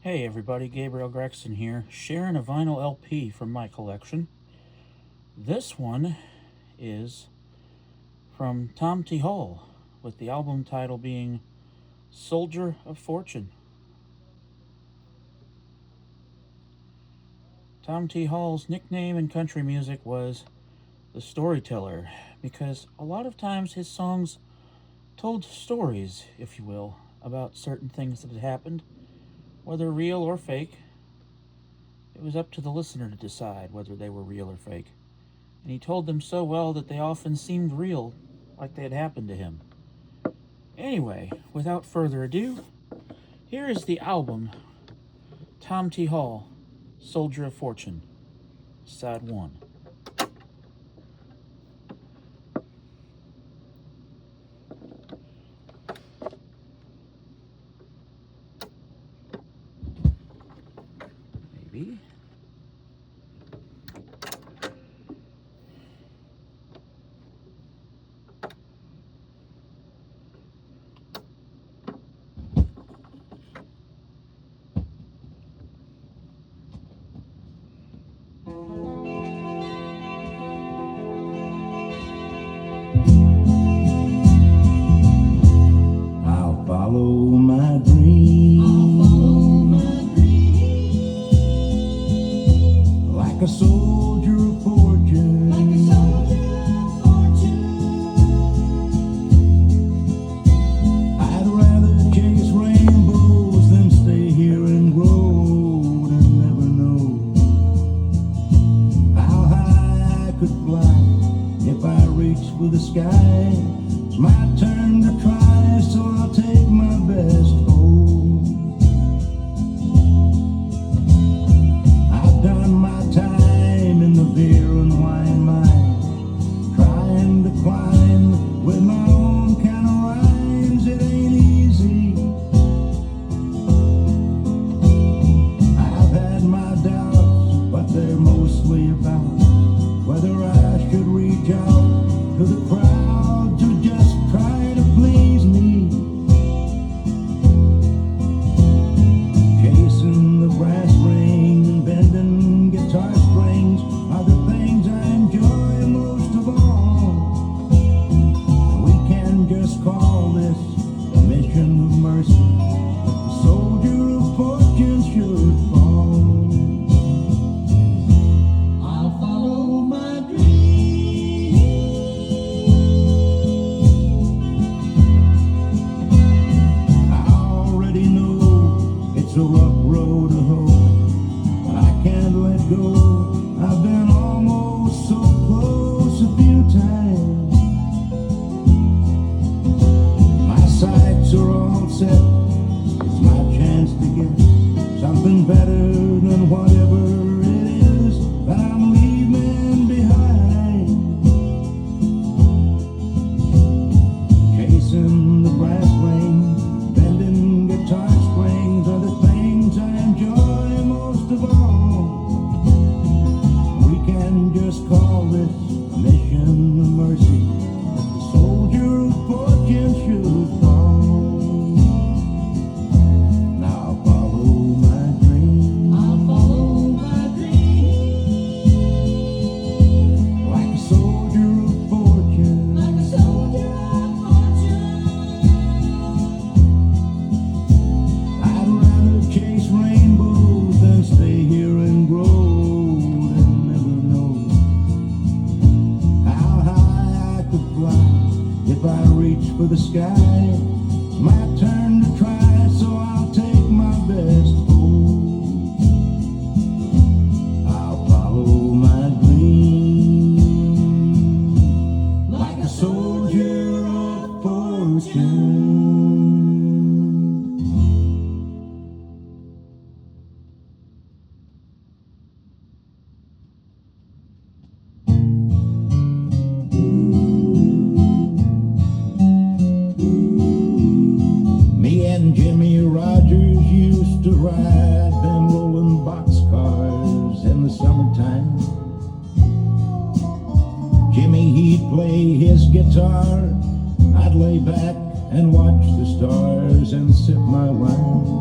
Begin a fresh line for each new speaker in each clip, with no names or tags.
Hey everybody, Gabriel Gregson here, sharing a vinyl LP from my collection. This one is from Tom T. Hall, with the album title being Soldier of Fortune. Tom T. Hall's nickname in country music was the Storyteller, because a lot of times his songs told stories, if you will, about certain things that had happened, whether real or fake. It was up to the listener to decide whether they were real or fake. And he told them so well that they often seemed real, like they had happened to him. Anyway, without further ado, here is the album Tom T. Hall, Soldier of Fortune, Side 1. Maybe.
I'll follow my dream like a soldier of fortune. I'd rather chase rainbows than stay here and grow and never know how high I could fly if I reached for the sky. It's my turn to try, so I'll take my best hold. I've done my time in the beer and wine mine, trying to climb with my own kind of rhymes. It ain't easy. I've had my doubts, but they're mostly about whether I should reach out to the crowd to just try to please me. Chasing the brass ring and bending guitar strings are the things I enjoy most of all. We can just call this a mission of mercy. The soldier of fortune should fall. I'll follow my dream. I already know it's a rough road to hoe, but I can't let go. I've been almost so close a few times. My sights are all set. It's my chance to get something better than whatever it is that I'm leaving behind. Chasing the brass ring, bending guitar strings are the things I enjoy most of all. We can just call this a mission of mercy. The soldier of fortune should fall. Now I'll follow my dream. I'll follow my dream. Like a soldier of fortune. Like a soldier of fortune. I'd rather chase rainbows than stay here and grow and never know how high I could fly if I reach for the sky. It's my turn to try, so I'll take my best hold. I'll follow my dream like a soldier of fortune. Me and Jimmy Rogers used to ride them rolling boxcars in the summertime. Jimmy, he'd play his guitar, I'd lay back and watch the stars and sip my wine.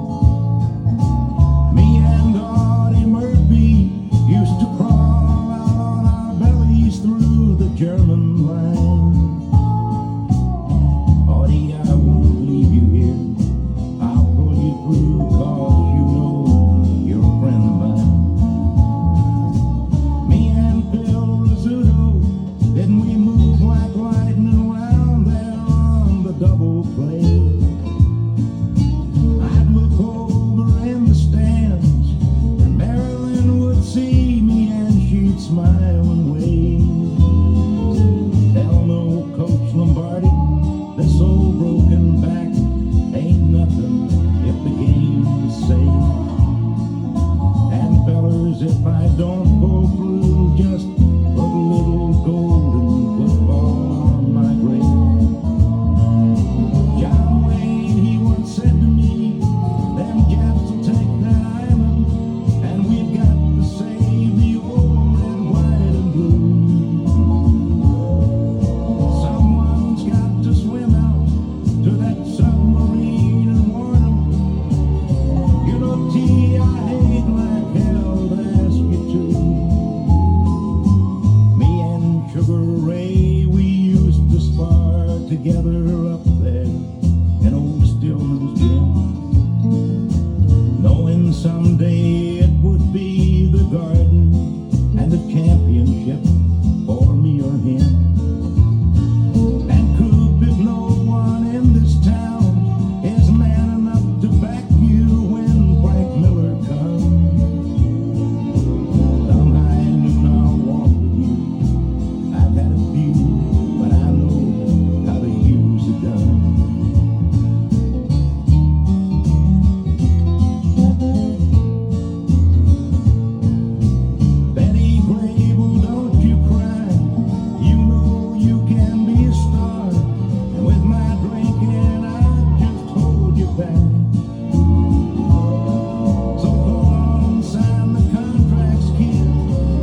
So go on, sign the contracts, kid.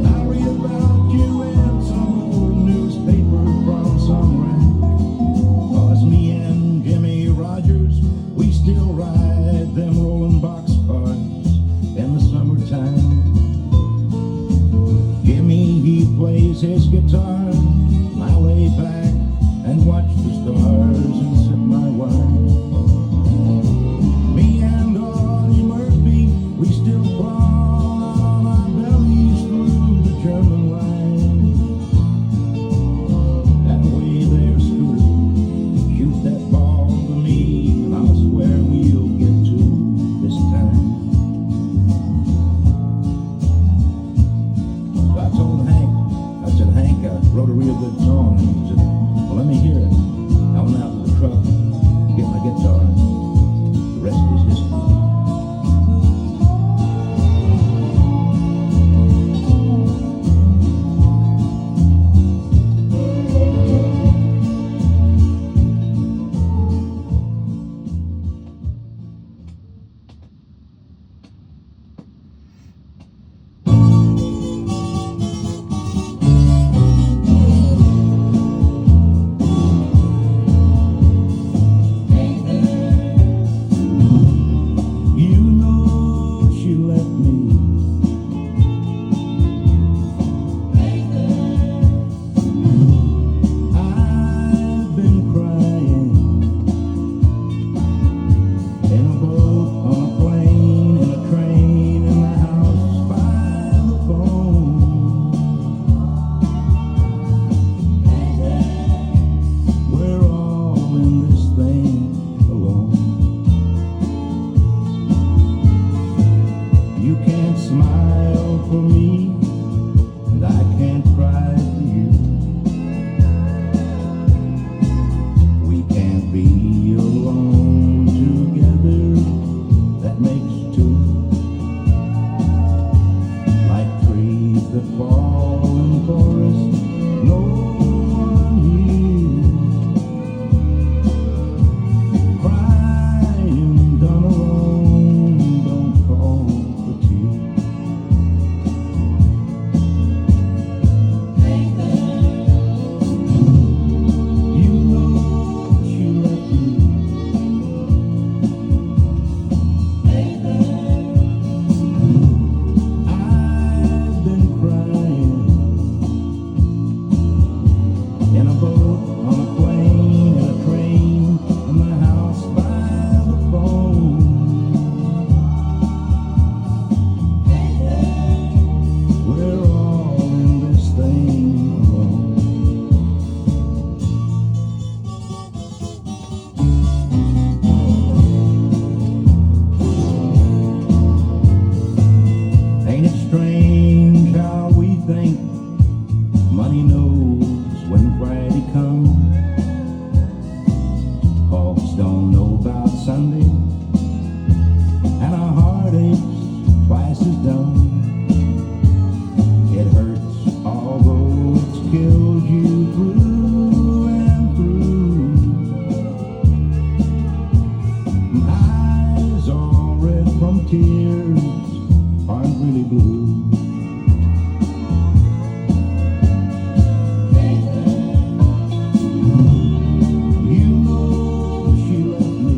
I'll read about you in some old newspaper from some rack. 'Cause me and Jimmy Rogers, we still ride them rolling boxcars in the summertime. Jimmy, he plays his guitar. I lay back and watch the stars and sip my wine. Me and Audie Murphy, we still crawl on our bellies through the German line. That way there, Scooter, shoot that ball to me, and I'll swear we'll get to this time. I told Hank, I said, Hank, I wrote a real good song. And he said, well, let me hear it. I went out to the truck to get my guitar. The rest was history. You know she left me. I've been crying in a boat, on a plane, in a train, in the house by the phone. We're all in this thing alone. You can't smile for me, and I can't cry for you. We can't be alone together, that makes two. Like trees that fall in forest, no one here. Crying done alone, don't call for tears. You know she left me. I've been crying in a boat, on a plane, in a train, in my house by the phone. We're all in this thing alone. Ain't it strange how we think money knows when Friday comes? Folks don't know about Sunday, and our heart aches twice as dumb. It hurts, although it's killed you through and through. My eyes all red from tears aren't really blue. You know she left me.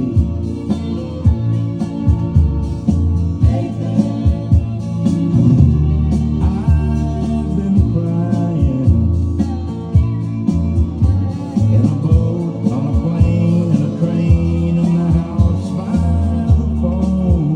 I've been crying in a boat, on a plane, in a train, in the house by the phone.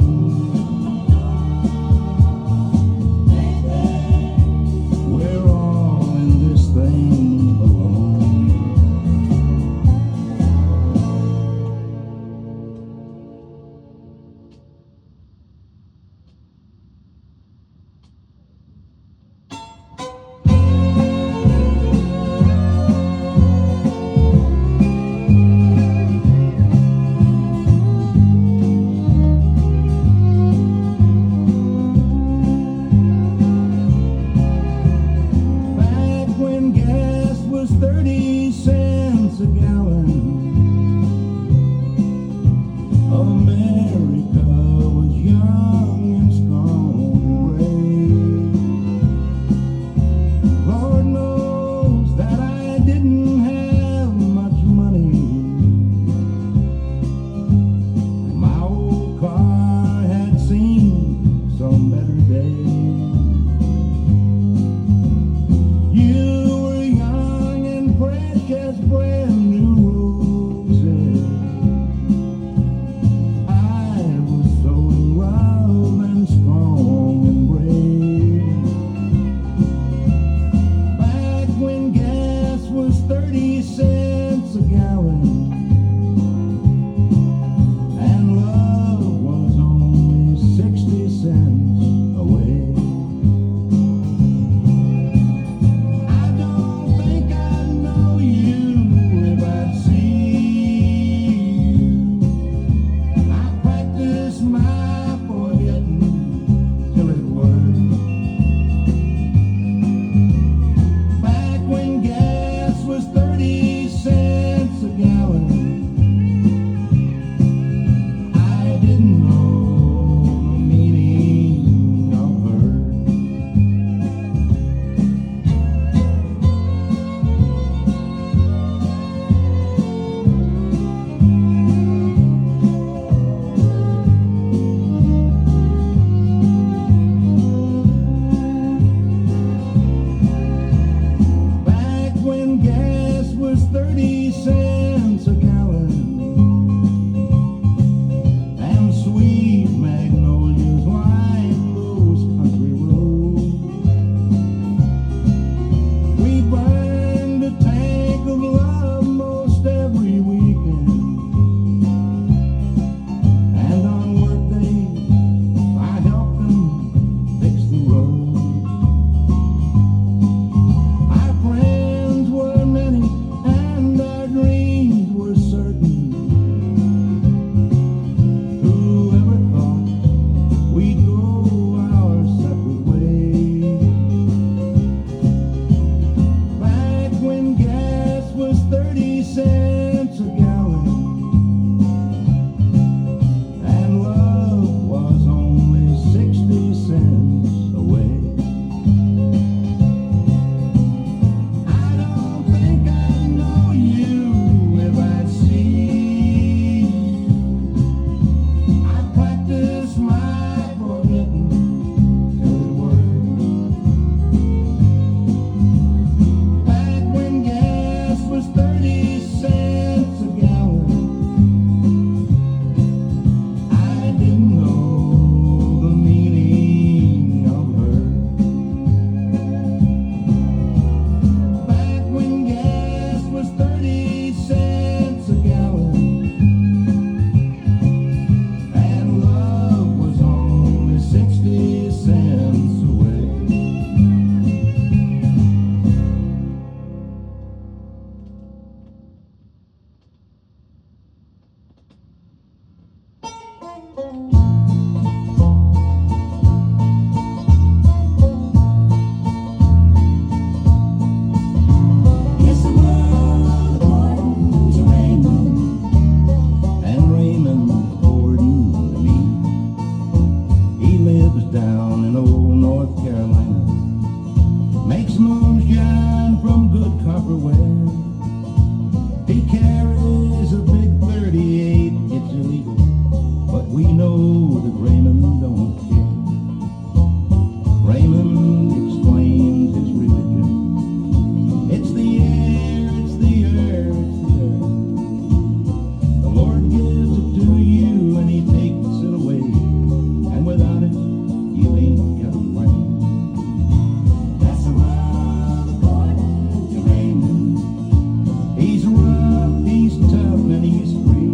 car had seen some better days. You were young and fresh as brand new roses. I was so in love and strong and brave. Back when gas was 30 cents a gallon and love was only 60 cents away. I don't think I'd know you if I'd see you. I practiced my forgetting till it worked. Back when gas was 30 cents a gallon, I didn't know the meaning of hurt. Back when gas was 30 cents a gallon and sweet magnolias lined those country roads, we burned a tank of love most every weekend, and on work days I helped them fix the road. Our friends were many and our dreams were certain. Whoever thought we'd go our separate ways? Back when gas was 30 cents a gallon and love was only 60 cents away. I don't think I'd know you if I'd see you. I practiced my forgetting till it worked. Back when gas was 30 cents a gallon, I didn't know the meaning of hurt. Back when gas was 30 cents a gallon and love was only 60 cents away. Yes, the world according to Raymond, and Raymond according to me. He lives down in old North Carolina, makes moonshine from good copperware. He carries a big 38, it's illegal, but we know that Raymond don't care. Raymond explains his religion. It's the air, it's the earth, it's the earth. The Lord gives it to you and he takes it away, and without it, you ain't got a friend. That's the world according to Raymond. He's rough, he's tough, and he's free.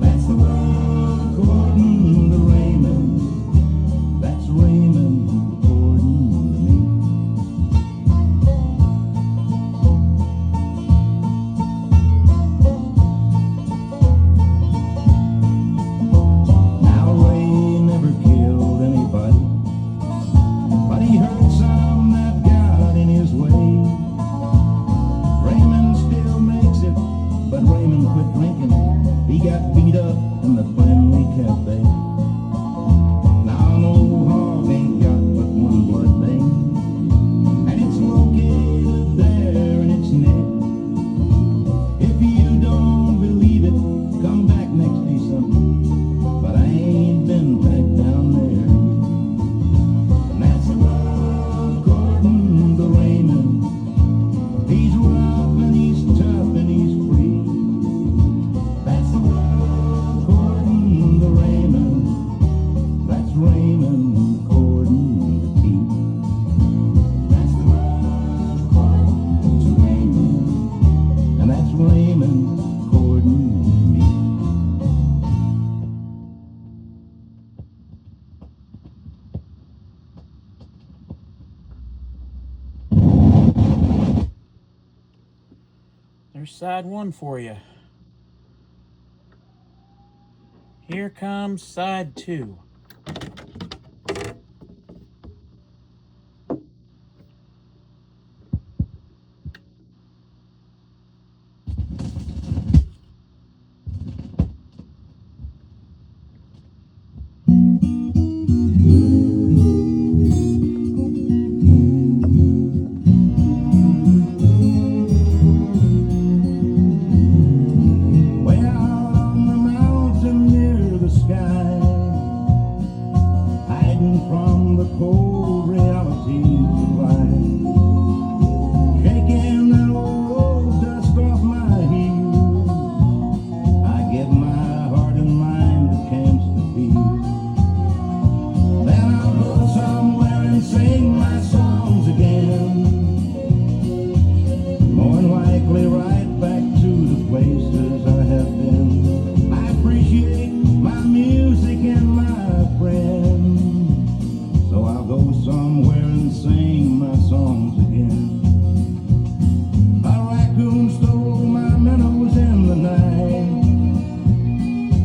That's the world according to Raymond. That's Raymond.
Here's side one for you. Here comes side two.
Way out on the mountain near the sky, hiding from the cold realities of life, shaking that old dust off my heels, I give my heart and mind a chance to feel. Then I'll go somewhere and sing my songs again, more than likely right back to the places I have been. I appreciate my music and my friends, so I'll go somewhere and sing my songs again. A raccoon stole my minnows in the night.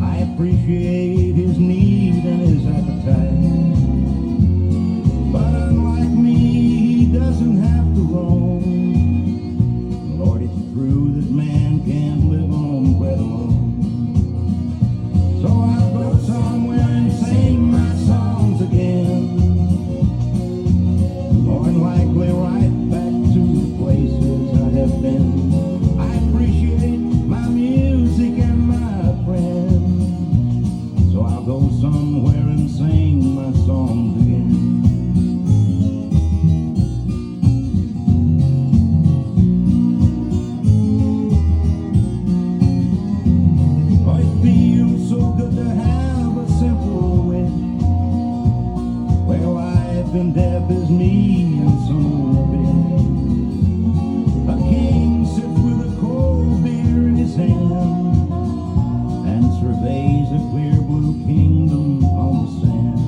I appreciate his need and his appetite, but unlike me, he doesn't have to roam. Lord, it's true that man can't live on bread alone. So I'll go somewhere and sing my songs again, more than likely right back to the places I have been. I appreciate my music and my friends, so I'll go somewhere and sing my songs again. Oh, it feels so good to have a simple wish, where life and death is me and some old bitch. A king sits with a cold beer in his hand and surveys a clear blue kingdom on the sand.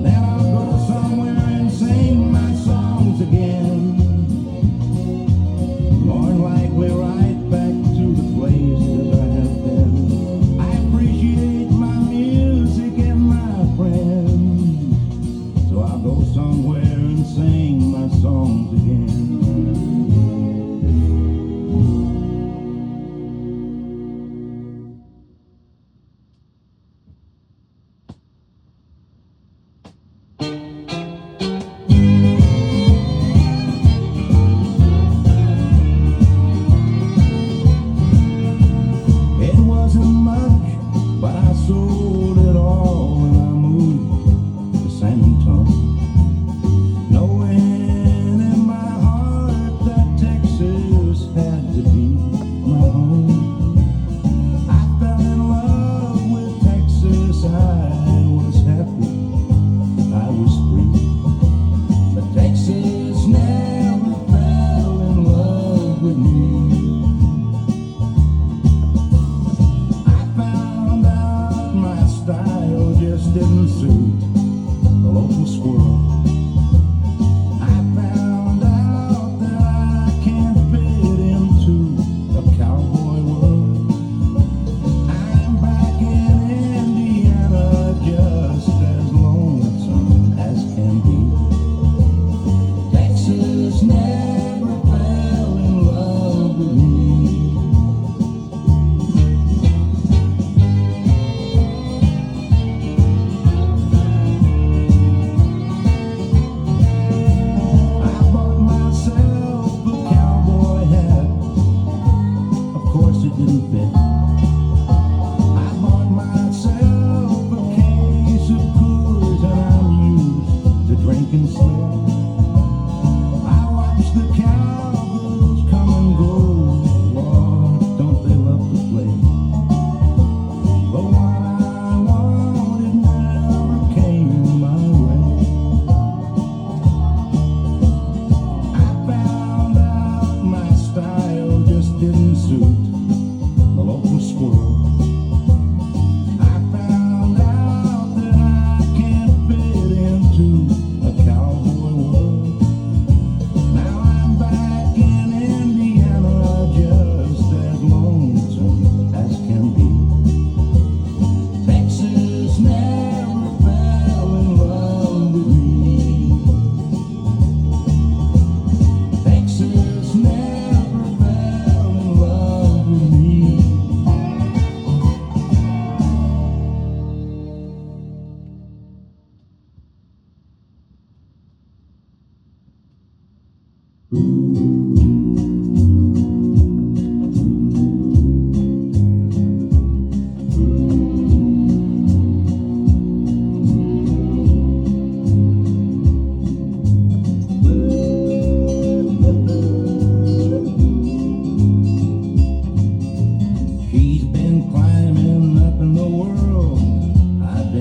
Then I'll go somewhere and sing my songs again, more than likely right back to the places I have been. I appreciate my music and my friends, so I'll go somewhere and sing my songs again. It wasn't much, but I sold it all when I moved to San Antonio, knowing in my heart that Texas had to be my home. I fell in love with Texas, I was happy, I was free, but Texas never fell in love with me. I found out my style just didn't suit the local squirrel. I found out that I can't fit into a cowboy world. I'm back in Indiana, just as lonesome as can be. Texas never fell in love with me.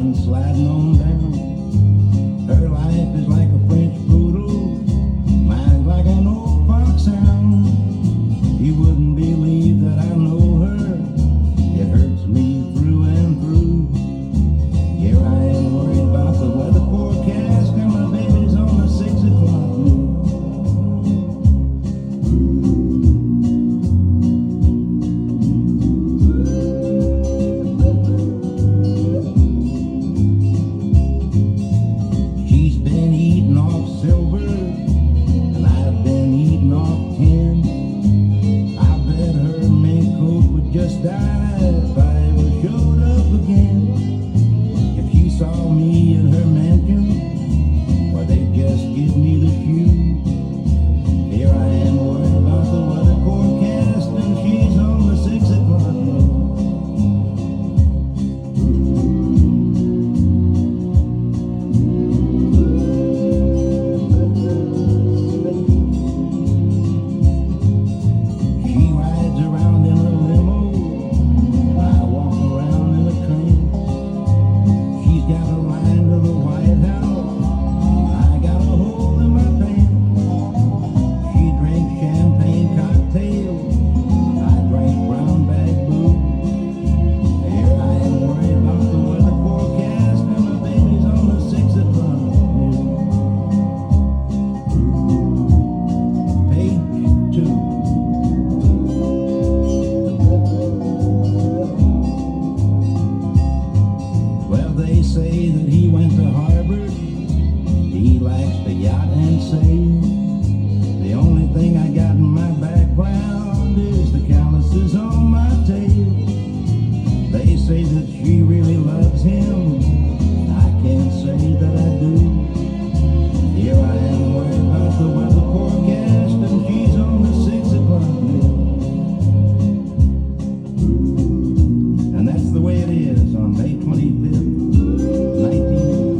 been sliding on down. Her life is like a French poodle, mine's like an old foxhound. You wouldn't believe that I know her, it hurts me through and through. Here I am worried about the weather forecast, and my baby's on the 6 o'clock news. She's been eating off silver, and I've been eating off tin. I bet her mink coat would just die if I ever showed up again. If she saw me in her mansion, well, they'd just give me the shoe. Here I am worried about the weather forecast, and she's on the 6 o'clock news. She rides around in a limo, and I walk around in a trance. She's got a line to the White House, I got a hole in my pants. She drinks champagne cocktails, I drink brown bag booze. Here I am worried about the weather forecast, and my baby's on the 6 o'clock news. Page 2. Well, they say that he went to Harvard. He likes to yacht and sail. The only thing I got in my background is the calluses on my tail. They say that she really loves him. I can't say that I do. Here I am worried about the weather forecast, and she's on the 6 o'clock news. And that's the way it is on May 25th, 1980.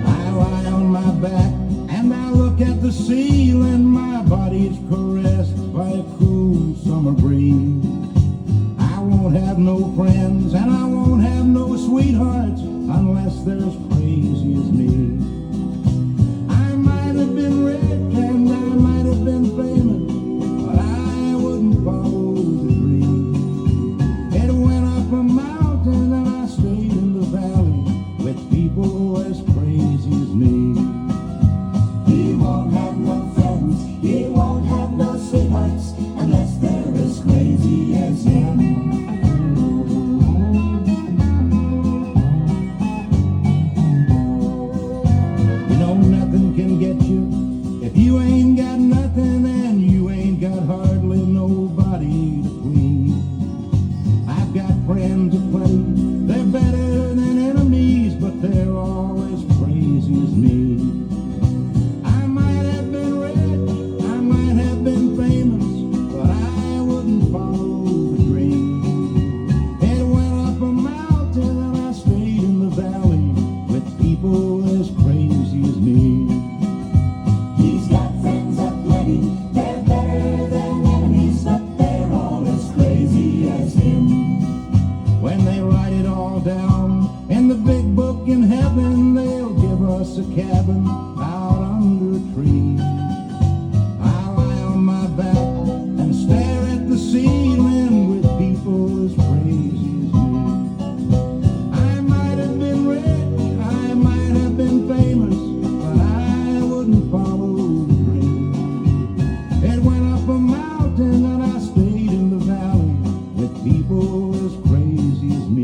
I lie on my back and I look at the ceiling. My body's caressed by a cool summer breeze. I won't have no friends and I won't have no sweethearts unless they're as crazy as me. I might have been rich and I might have been famous, but I wouldn't follow the dream. It went up a mountain and I stayed in the valley with people as crazy as me.
He won't have no friends, he won't have no sweethearts, unless they're as crazy as him.
You know nothing can get you if you ain't got nothing, and you ain't got hardly nobody to please. I've got friends aplenty, they're better than enemies, but they're all as crazy as me. I might have been rich, I might have been famous, but I wouldn't follow the dream. It went up a mountain and I stayed in the valley with people as crazy as me.
He's got friends aplenty, they're better than enemies, but they're all as crazy as him.
When they write it all down in the big book in heaven, they'll give us a cabin out under a tree. I lie on my back and stare at the ceiling with people as crazy as me. I might have been rich, I might have been famous, but I wouldn't follow the dream. It went up a mountain and I stayed in the valley with people as crazy as me.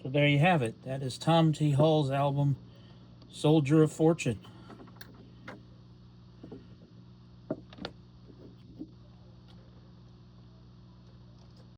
So there you have it. That is Tom T. Hall's album, Soldier of Fortune.